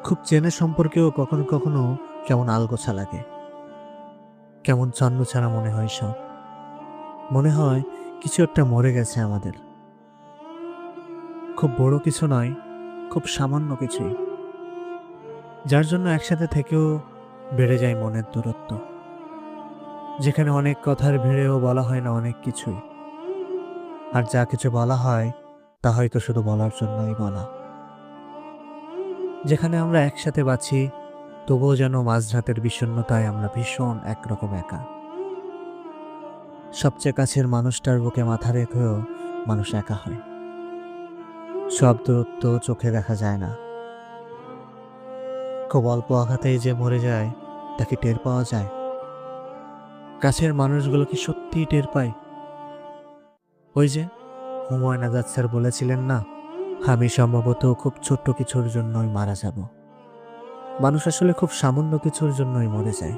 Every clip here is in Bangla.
খুব চেনা সম্পর্কেও কখনো কখনো কেমন আলগোছা লাগে, কেমন ছন্ন ছাড়া মনে হয় সব। মনে হয় কিছু একটা মরে গেছে আমাদের। খুব বড় কিছু নয়, খুব সামান্য কিছুই, যার জন্য একসাথে থেকেও বেড়ে যায় মনের দূরত্ব। যেখানে অনেক কথার ভিড়েও বলা হয় না অনেক কিছুই, আর যা কিছু বলা হয় তা হয়তো শুধু বলার জন্যই বলা। যেখানে আমরা একসাথে বাঁচি, তবুও যেন মাঝরাতের বিষণ্ণতায় আমরা ভীষণ একরকম একা। সবচেয়ে কাছের মানুষটার বুকে মাথা রেখেও মানুষ একা হয়। সব দূরত্ব চোখে দেখা যায় না। খুব অল্প আঘাতেই যে মরে যায় তাকে টের পাওয়া যায়। কাছের মানুষগুলো কি সত্যিই টের পায়? ওই যে হুমায়ুন আজাদ স্যার বলেছিলেন না, আমি সম্ভবত খুব ছোট্ট কিছুর জন্যই মারা যাব। মানুষ আসলে খুব সামান্য কিছুর জন্যই মরে যায়।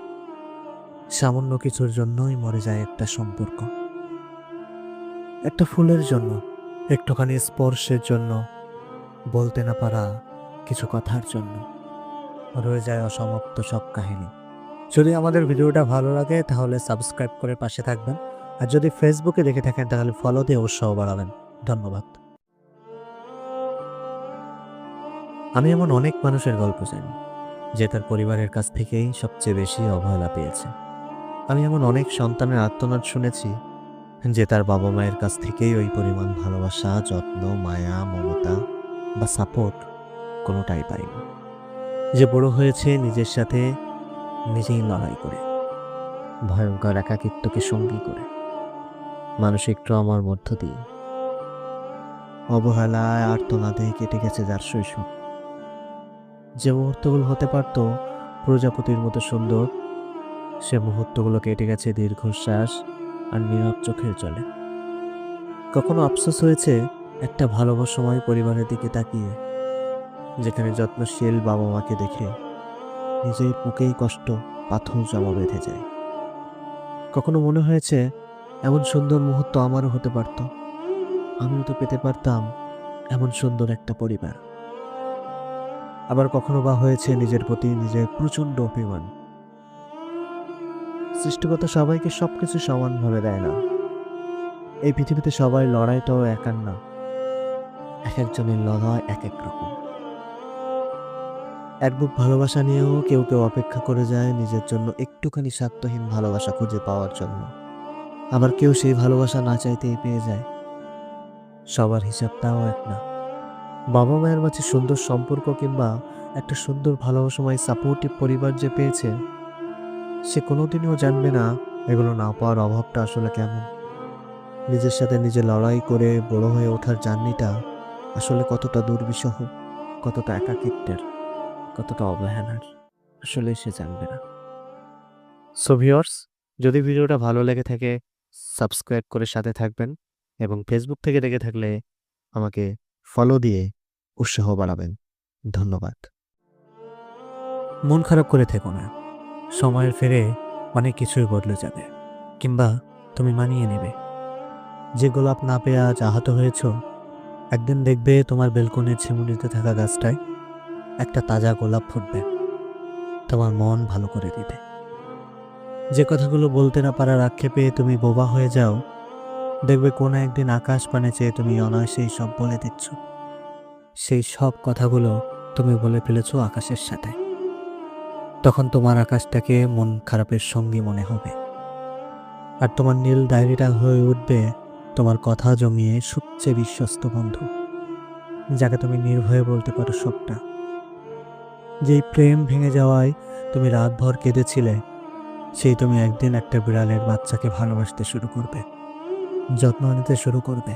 সামান্য কিছুর জন্যই মরে যায় একটা সম্পর্ক, একটা ফুলের জন্য, একটুখানি স্পর্শের জন্য, বলতে না পারা কিছু কথার জন্য। রয়ে যায় অসমাপ্ত সব কাহিনী। যদি আমাদের ভিডিওটা ভালো লাগে তাহলে সাবস্ক্রাইব করে পাশে থাকবেন, আর যদি ফেসবুকে দেখে থাকেন তাহলে ফলো দিয়ে উৎসাহ বাড়াবেন। ধন্যবাদ। আমি এমন অনেক মানুষের গল্প জানি যে তার পরিবারের কাছ থেকেই সবচেয়ে বেশি অবহেলা পেয়েছে। আমি এমন অনেক সন্তানের আর্তনাদ শুনেছি যে তার বাবা মায়ের কাছ থেকেই ওই পরিমাণ ভালোবাসা, যত্ন, মায়া, মমতা বা সাপোর্ট কোনোটাই পায়নি। যে বড় হয়েছে নিজের সাথে নিজেই লড়াই করে, ভয়ঙ্কর একাকিত্বকে সঙ্গী করে, মানসিক ট্রমার মধ্য দিয়ে, অবহেলায় আর্তনাদে কেটে গেছে যার শৈশব। যে মুহূর্তগুলো হতে পারত প্রজাপতির মতো সুন্দর, সে মুহূর্তগুলো কেটে গেছে দীর্ঘশ্বাস আর নীরব চোখের জলে। কখনো আফসোস হয়েছে একটা ভালোবাসার সময় পরিবারের দিকে তাকিয়ে, যেখানে যত্নশীল বাবা মাকে দেখে নিজের বুকেই কষ্ট পাথর জমা বেঁধে যায়। কখনো মনে হয়েছে এমন সুন্দর মুহূর্ত আমারও হতে পারত, আমিও তো পেতে পারতাম এমন সুন্দর একটা পরিবার। আবার কখনো বা হয়েছে নিজের প্রতি নিজের প্রচন্ড অভিমান। সৃষ্টিকর্তা সবাইকে সবকিছু সমানভাবে দেয় না। এই পৃথিবীতে সবাই লড়াইটাও একার না, এক একজনের লড়াই এক এক রকম। এক বুক ভালোবাসা নিয়েও কেউ কেউ অপেক্ষা করে যায় নিজের জন্য একটুখানি স্বার্থহীন ভালোবাসা খুঁজে পাওয়ার জন্য। আবার কেউ সেই ভালোবাসা না চাইতেই পেয়ে যায়। সবার হিসাবটাও এক না। বাবা মায়ের মাঝে সুন্দর সম্পর্ক কিংবা একটা সুন্দর ভালোবাসাময় সাপোর্টিভ পরিবার যে পেয়েছে, সে কোনোদিনও জানবে না এগুলো না পাওয়ার অভাবটা আসলে কেমন। নিজের সাথে নিজে লড়াই করে বড় হয়ে ওঠার জার্নিটা আসলে কতটা দুর্বিষহ, কতটা একাকিত্বের, কতটা অবহেলার, আসলে সে জানবে না। সো ভিউয়ার্স, যদি ভিডিওটা ভালো লেগে থাকে সাবস্ক্রাইব করে সাথে থাকবেন, এবং ফেসবুক থেকে দেখে থাকলে আমাকে ফলো দিয়ে উৎসাহ বাড়াবেন। ধন্যবাদ। মন খারাপ করে থেকো না, সময়ের ফেরে অনেক কিছুই বদলে যাবে, কিংবা তুমি মানিয়ে নেবে। যে গোলাপ না পেয়ে আজ আহত হয়েছ, একদিন দেখবে তোমার বেলকনির ছিমুনিতে থাকা গাছটায় একটা তাজা গোলাপ ফুটবে, তোমার মন ভালো করে দিবে। যে কথাগুলো বলতে না পারার আক্ষেপে তুমি বোবা হয়ে যাও, দেখবে কোনো একদিন আকাশ পানে চেয়ে তুমি অনায়াসেই সব বলে দিচ্ছ। সেই সব কথাগুলো তুমি বলে ফেলেছো আকাশের সাথে। তখন তোমার আকাশটাকে মন খারাপের সঙ্গী মনে হবে, আর তোমার নীল ডায়েরিটা হয়ে উঠবে তোমার কথা জমিয়ে সবচেয়ে বিশ্বস্ত বন্ধু, যাকে তুমি নির্ভয়ে বলতে পারো সবটা। যেই প্রেম ভেঙে যাওয়ায় তুমি রাতভর কেঁদেছিলে, সেই তুমি একদিন একটা বিড়ালের বাচ্চাকে ভালোবাসতে শুরু করবে, যত্ন নিতে শুরু করবে।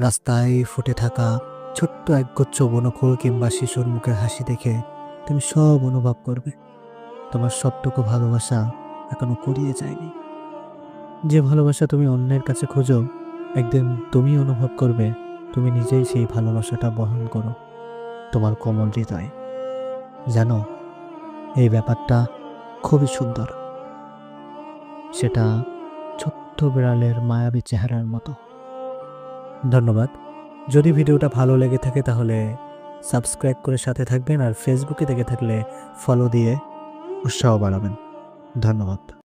রাস্তায় ফুটে থাকা ছোট্ট একগুচ্ছ বনফুল কিংবা শিশুর মুখের হাসি দেখে তুমি সব অনুভব করবে তোমার সবটুকু ভালোবাসা এখনো কুড়িয়ে যায়নি। যে ভালোবাসা তুমি অন্যের কাছে খোঁজো, একদিন তুমি অনুভব করবে তুমি নিজেই সেই ভালোবাসাটা বহন করো তোমার কোমল হৃদয়ে। জানো, এই ব্যাপারটা খুবই সুন্দর, সেটা ছোট্ট বিড়ালের মায়াবী চেহারার মতো। ধন্যবাদ। যদি ভিডিওটা ভালো লেগে থাকে তাহলে সাবস্ক্রাইব করে সাথে থাকবেন, আর ফেসবুকে দেখে থাকলে ফলো দিয়ে উৎসাহ বাড়াবেন। ধন্যবাদ।